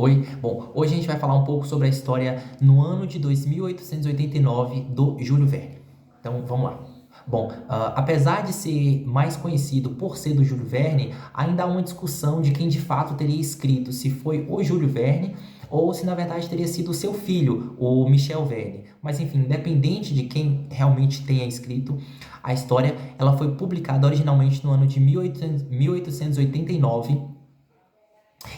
Oi, bom, hoje a gente vai falar um pouco sobre a história no ano de 2889 do Júlio Verne. Então, vamos lá. Bom, apesar de ser mais conhecido por ser do Júlio Verne, ainda há uma discussão de quem de fato teria escrito, se foi o Júlio Verne ou se na verdade teria sido o seu filho, o Michel Verne. Mas enfim, independente de quem realmente tenha escrito, a história ela foi publicada originalmente no ano de 1889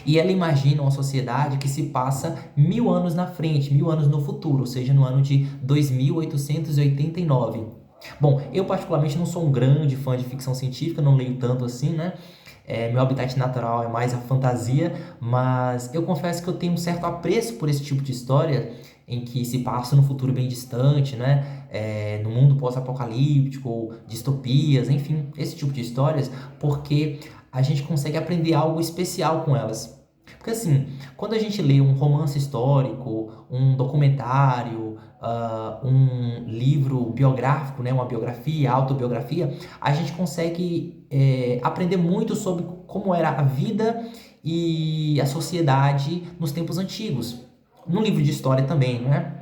e ela imagina uma sociedade que se passa 1000 anos na frente, 1000 anos no futuro, ou seja, no ano de 2889. Bom, eu particularmente não sou um grande fã de ficção científica, não leio tanto assim, né? Meu habitat natural é mais a fantasia, mas eu confesso que eu tenho um certo apreço por esse tipo de história em que se passa no futuro bem distante, né? No mundo pós-apocalíptico, ou distopias, enfim, esse tipo de histórias, porque a gente consegue aprender algo especial com elas. Porque assim, quando a gente lê um romance histórico, um documentário, um livro biográfico, né, uma biografia, autobiografia, a gente consegue aprender muito sobre como era a vida e a sociedade nos tempos antigos. No livro de história também, né?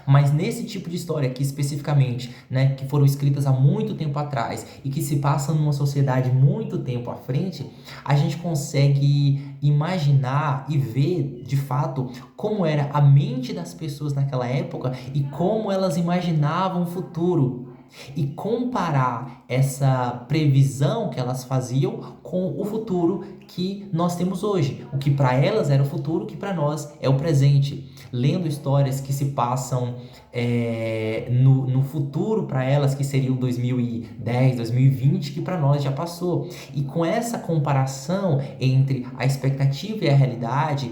Mas nesse tipo de história aqui especificamente, né, que foram escritas há muito tempo atrás e que se passam numa sociedade muito tempo à frente, a gente consegue imaginar e ver de fato como era a mente das pessoas naquela época e como elas imaginavam o futuro. E comparar essa previsão que elas faziam com o futuro que nós temos hoje. O que para elas era o futuro, o que para nós é o presente. Lendo histórias que se passam no futuro para elas, que seriam 2010, 2020, que para nós já passou. E com essa comparação entre a expectativa e a realidade,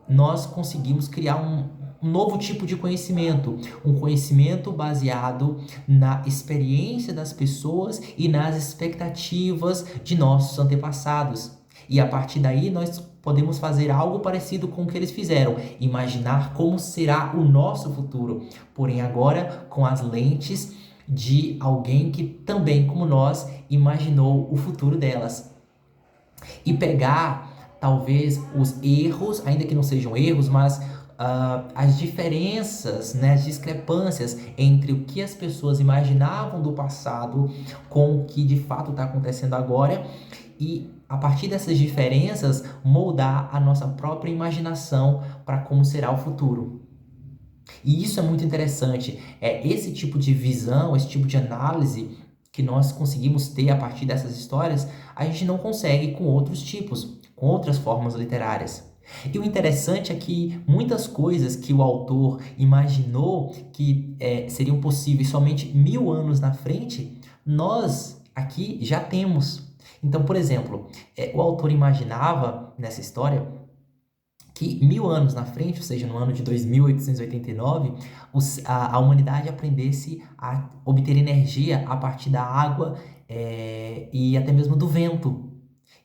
nós conseguimos criar um novo tipo de conhecimento, um conhecimento baseado na experiência das pessoas e nas expectativas de nossos antepassados. E a partir daí nós podemos fazer algo parecido com o que eles fizeram, imaginar como será o nosso futuro, porém agora com as lentes de alguém que também, como nós, imaginou o futuro delas. E pegar talvez os erros, ainda que não sejam erros, mas as diferenças, né, as discrepâncias entre o que as pessoas imaginavam do passado com o que de fato está acontecendo agora e a partir dessas diferenças moldar a nossa própria imaginação para como será o futuro. E isso é muito interessante. É esse tipo de visão, esse tipo de análise que nós conseguimos ter a partir dessas histórias, a gente não consegue com outros tipos, com outras formas literárias. E o interessante é que muitas coisas que o autor imaginou que seriam possíveis somente 1000 anos na frente, nós aqui já temos. Então, por exemplo, o autor imaginava nessa história que 1000 anos na frente, ou seja, no ano de 2889, a humanidade aprendesse a obter energia a partir da água e até mesmo do vento.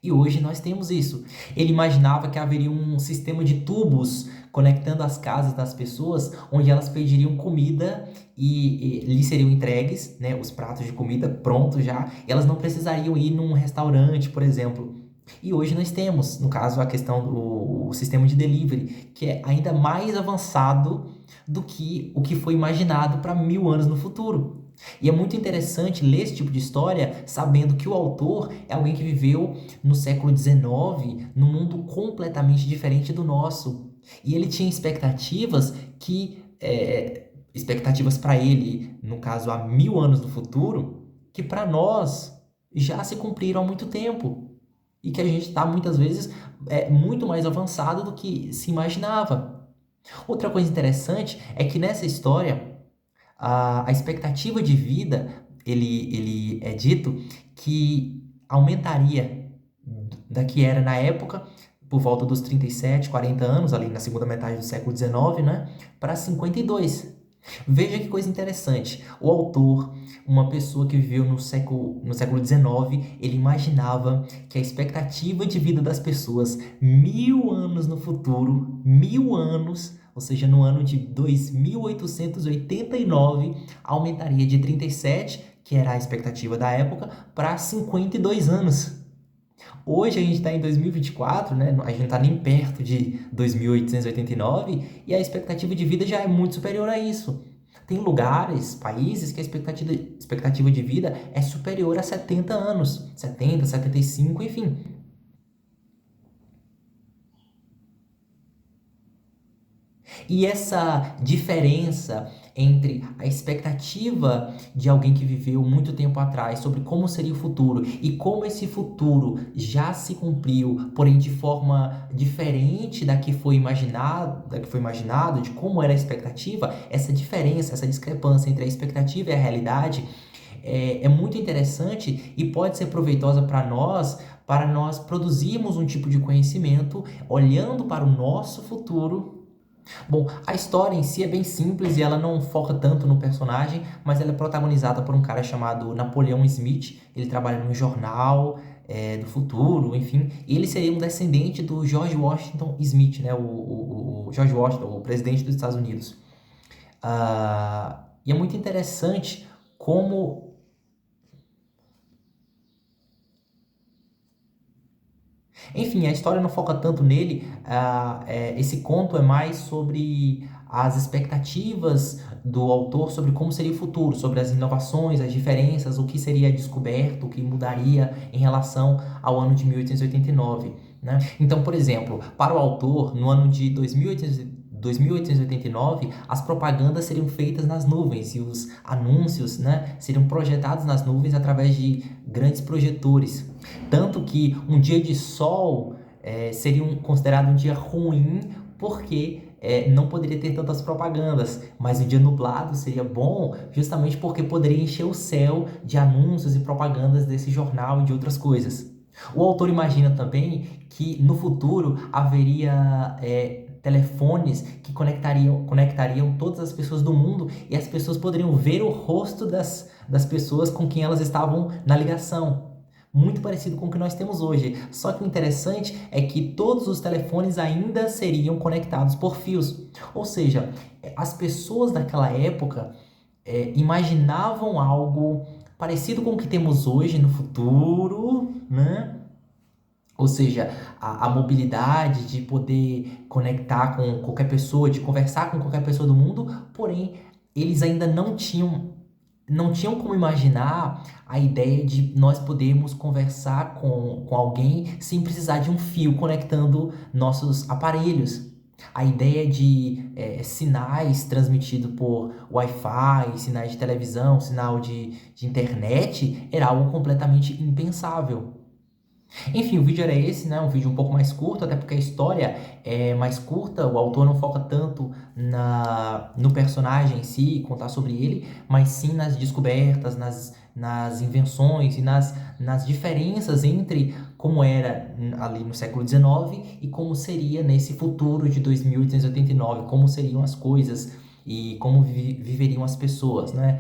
E hoje nós temos isso. Ele imaginava que haveria um sistema de tubos conectando as casas das pessoas, onde elas pediriam comida e lhes seriam entregues, né, os pratos de comida prontos já. E elas não precisariam ir num restaurante, por exemplo. E hoje nós temos, no caso, a questão do sistema de delivery, que é ainda mais avançado do que o que foi imaginado para 1000 anos no futuro. E é muito interessante ler esse tipo de história sabendo que o autor é alguém que viveu no século XIX, num mundo completamente diferente do nosso. E ele tinha expectativas expectativas para ele, no caso, há 1000 anos no futuro, que para nós já se cumpriram há muito tempo e que a gente está muitas vezes muito mais avançado do que se imaginava. Outra coisa interessante é que nessa história a expectativa de vida ele é dito que aumentaria da que era na época por volta dos 37, 40 anos, ali na segunda metade do século XIX, né, para 52. Veja que coisa interessante. O autor, uma pessoa que viveu no século XIX, ele imaginava que a expectativa de vida das pessoas 1000 anos no futuro, 1000 anos, ou seja, no ano de 2889, aumentaria de 37, que era a expectativa da época, para 52 anos. Hoje a gente está em 2024, né? A gente não está nem perto de 2889 e a expectativa de vida já é muito superior a isso. Tem lugares, países que a expectativa de vida é superior a 70 anos, 70, 75, enfim. E essa diferença entre a expectativa de alguém que viveu muito tempo atrás sobre como seria o futuro e como esse futuro já se cumpriu, porém de forma diferente da que foi imaginado, de como era a expectativa, essa diferença, essa discrepância entre a expectativa e a realidade é muito interessante e pode ser proveitosa para nós produzirmos um tipo de conhecimento olhando para o nosso futuro. Bom, a história em si é bem simples e ela não foca tanto no personagem, mas ela é protagonizada por um cara chamado Napoleão Smith. Ele trabalha num jornal do futuro, enfim, e ele seria um descendente do George Washington Smith, né? O George Washington, o presidente dos Estados Unidos. E é muito interessante como. Enfim, a história não foca tanto nele. Esse conto é mais sobre as expectativas do autor sobre como seria o futuro, sobre as inovações, as diferenças, o que seria descoberto, o que mudaria em relação ao ano de 1889, né? Então, por exemplo, para o autor, no ano de 2889, as propagandas seriam feitas nas nuvens e os anúncios, né, seriam projetados nas nuvens através de grandes projetores. Tanto que um dia de sol seria considerado um dia ruim porque não poderia ter tantas propagandas, mas um dia nublado seria bom justamente porque poderia encher o céu de anúncios e propagandas desse jornal e de outras coisas. O autor imagina também que no futuro haveria telefones que conectariam todas as pessoas do mundo e as pessoas poderiam ver o rosto das pessoas com quem elas estavam na ligação. Muito parecido com o que nós temos hoje. Só que o interessante é que todos os telefones ainda seriam conectados por fios. Ou seja, as pessoas daquela época imaginavam algo parecido com o que temos hoje no futuro, né? Ou seja, a mobilidade de poder conectar com qualquer pessoa, de conversar com qualquer pessoa do mundo, porém, eles ainda não tinham como imaginar a ideia de nós podermos conversar com alguém sem precisar de um fio conectando nossos aparelhos. A ideia de sinais transmitidos por Wi-Fi, sinais de televisão, sinal de internet, era algo completamente impensável. Enfim, o vídeo era esse, né? Um vídeo um pouco mais curto, até porque a história é mais curta, o autor não foca tanto no personagem em si, contar sobre ele, mas sim nas descobertas, nas invenções e nas diferenças entre como era ali no século XIX e como seria nesse futuro de 2889, como seriam as coisas e como viveriam as pessoas, né?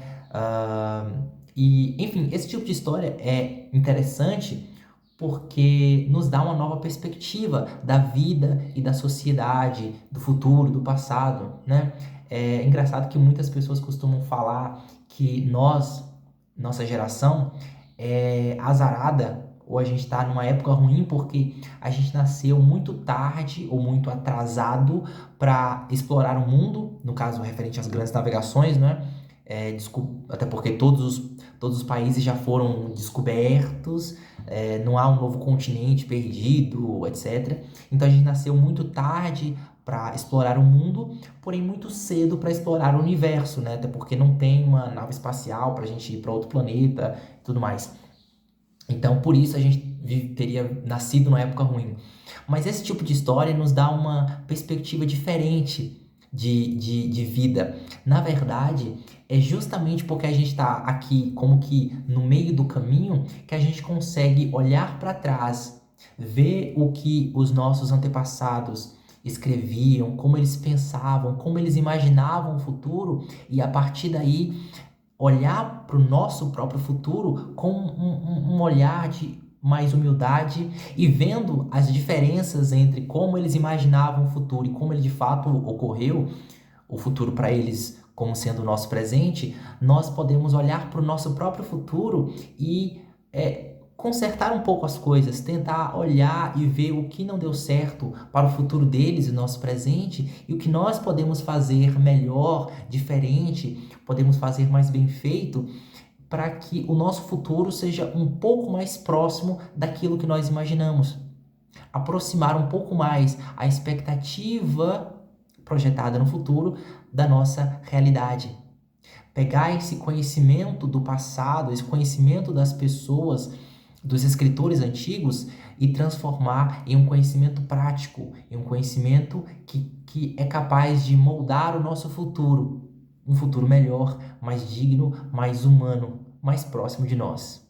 Enfim, esse tipo de história é interessante porque nos dá uma nova perspectiva da vida e da sociedade, do futuro, do passado, né? É engraçado que muitas pessoas costumam falar que nossa geração, é azarada ou a gente está numa época ruim porque a gente nasceu muito tarde ou muito atrasado para explorar o mundo, no caso referente às grandes navegações, né? Até porque todos os países já foram descobertos, não há um novo continente perdido, etc. Então a gente nasceu muito tarde para explorar o mundo, porém muito cedo para explorar o universo, né? Até porque não tem uma nave espacial para a gente ir para outro planeta e tudo mais. Então por isso a gente teria nascido numa época ruim. Mas esse tipo de história nos dá uma perspectiva diferente de vida. Na verdade, é justamente porque a gente está aqui, como que no meio do caminho, que a gente consegue olhar para trás, ver o que os nossos antepassados escreviam, como eles pensavam, como eles imaginavam o futuro, e a partir daí olhar para o nosso próprio futuro com um olhar de mais humildade e vendo as diferenças entre como eles imaginavam o futuro e como ele de fato ocorreu, o futuro para eles como sendo o nosso presente, nós podemos olhar para o nosso próprio futuro e consertar um pouco as coisas, tentar olhar e ver o que não deu certo para o futuro deles e o nosso presente e o que nós podemos fazer melhor, diferente, podemos fazer mais bem feito para que o nosso futuro seja um pouco mais próximo daquilo que nós imaginamos. Aproximar um pouco mais a expectativa projetada no futuro da nossa realidade. Pegar esse conhecimento do passado, esse conhecimento das pessoas, dos escritores antigos, e transformar em um conhecimento prático, em um conhecimento que é capaz de moldar o nosso futuro. Um futuro melhor, mais digno, mais humano, mais próximo de nós.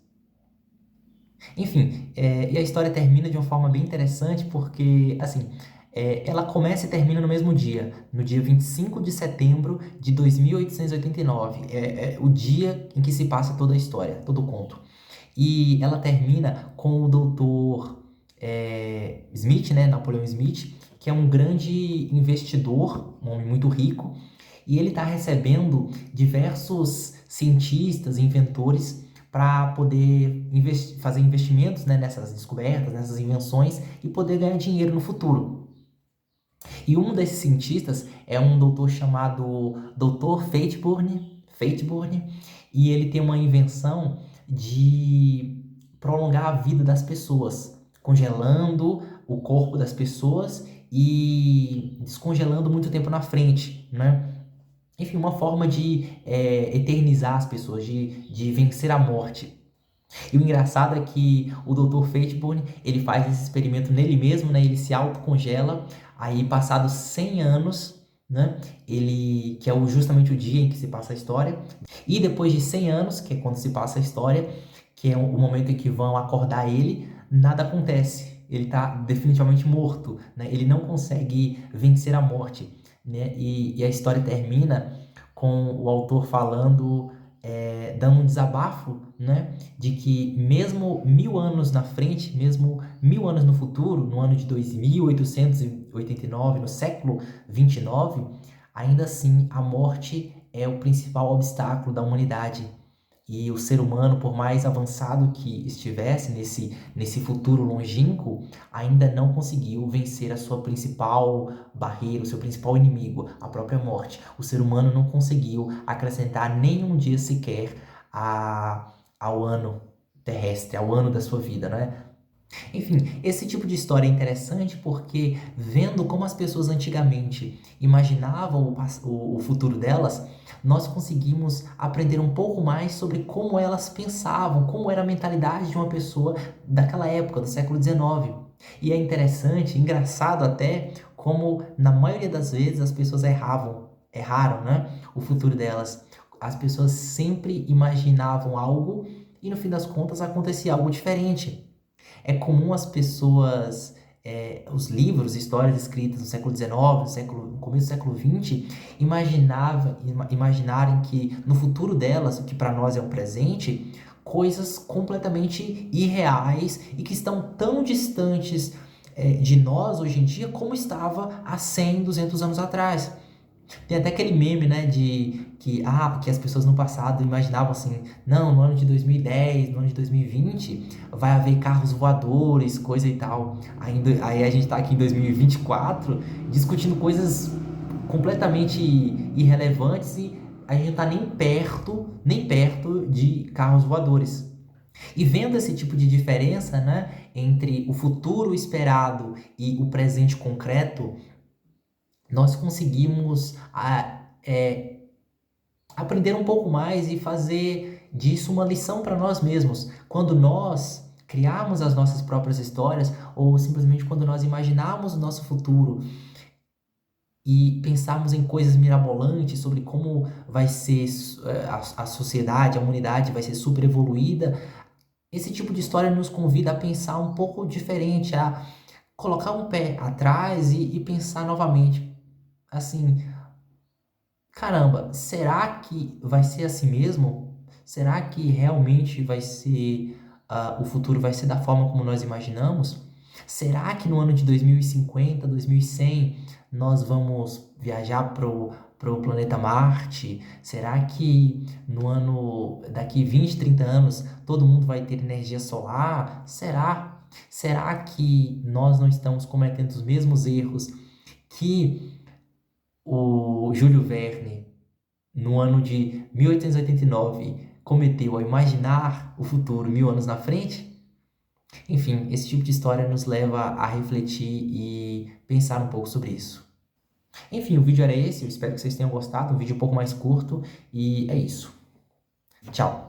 Enfim, e a história termina de uma forma bem interessante porque, assim, ela começa e termina no mesmo dia, no dia 25 de setembro de 2889. É o dia em que se passa toda a história, todo o conto. E ela termina com o doutor Smith, né, Napoleão Smith, que é um grande investidor, um homem muito rico, e ele está recebendo diversos cientistas, inventores, para poder fazer investimentos, né, nessas descobertas, nessas invenções e poder ganhar dinheiro no futuro. E um desses cientistas é um doutor chamado Dr. Fateburn, e ele tem uma invenção de prolongar a vida das pessoas, congelando o corpo das pessoas e descongelando muito tempo na frente, né? Enfim, uma forma de eternizar as pessoas, de vencer a morte. E o engraçado é que o Dr. Fateburn, ele faz esse experimento nele mesmo, né? Ele se autocongela, aí passados 100 anos, né? Que é justamente o dia em que se passa a história. E depois de 100 anos, que é quando se passa a história, que é o momento em que vão acordar ele, nada acontece. Ele está definitivamente morto, né? Ele não consegue vencer a morte, né? E a história termina com o autor falando, dando um desabafo, né? De que mesmo 1000 anos na frente, mesmo 1000 anos no futuro, no ano de 2889, no século 29, ainda assim a morte é o principal obstáculo da humanidade. E o ser humano, por mais avançado que estivesse nesse futuro longínquo, ainda não conseguiu vencer a sua principal barreira, o seu principal inimigo, a própria morte. O ser humano não conseguiu acrescentar nenhum dia sequer ao ano terrestre, ao ano da sua vida, né? Enfim, esse tipo de história é interessante porque, vendo como as pessoas antigamente imaginavam o futuro delas, nós conseguimos aprender um pouco mais sobre como elas pensavam, como era a mentalidade de uma pessoa daquela época, do século XIX. E é interessante, engraçado até, como na maioria das vezes as pessoas erraram, né, o futuro delas. As pessoas sempre imaginavam algo e no fim das contas acontecia algo diferente. É comum as pessoas, os livros, histórias escritas no século XIX, no começo do século XX, imaginarem que no futuro delas, o que para nós é um presente, coisas completamente irreais e que estão tão distantes de nós hoje em dia como estava há 100, 200 anos atrás. Tem até aquele meme, né, que as pessoas no passado imaginavam assim, não, no ano de 2010, no ano de 2020, vai haver carros voadores, coisa e tal. Aí a gente tá aqui em 2024 discutindo coisas completamente irrelevantes e a gente não tá nem perto de carros voadores. E vendo esse tipo de diferença, né, entre o futuro esperado e o presente concreto, nós conseguimos aprender um pouco mais e fazer disso uma lição para nós mesmos. Quando nós criarmos as nossas próprias histórias, ou simplesmente quando nós imaginarmos o nosso futuro e pensarmos em coisas mirabolantes sobre como vai ser a sociedade, a humanidade vai ser super evoluída, esse tipo de história nos convida a pensar um pouco diferente, a colocar um pé atrás e pensar novamente. Assim, caramba, será que vai ser assim mesmo? Será que realmente vai ser, o futuro vai ser da forma como nós imaginamos? Será que no ano de 2050, 2100, nós vamos viajar pro planeta Marte? Será que no ano, daqui 20, 30 anos, todo mundo vai ter energia solar? Será? Será que nós não estamos cometendo os mesmos erros que o Júlio Verne, no ano de 1889, cometeu ao imaginar o futuro 1000 anos na frente? Enfim, esse tipo de história nos leva a refletir e pensar um pouco sobre isso. Enfim, o vídeo era esse, eu espero que vocês tenham gostado, um vídeo um pouco mais curto, e é isso. Tchau!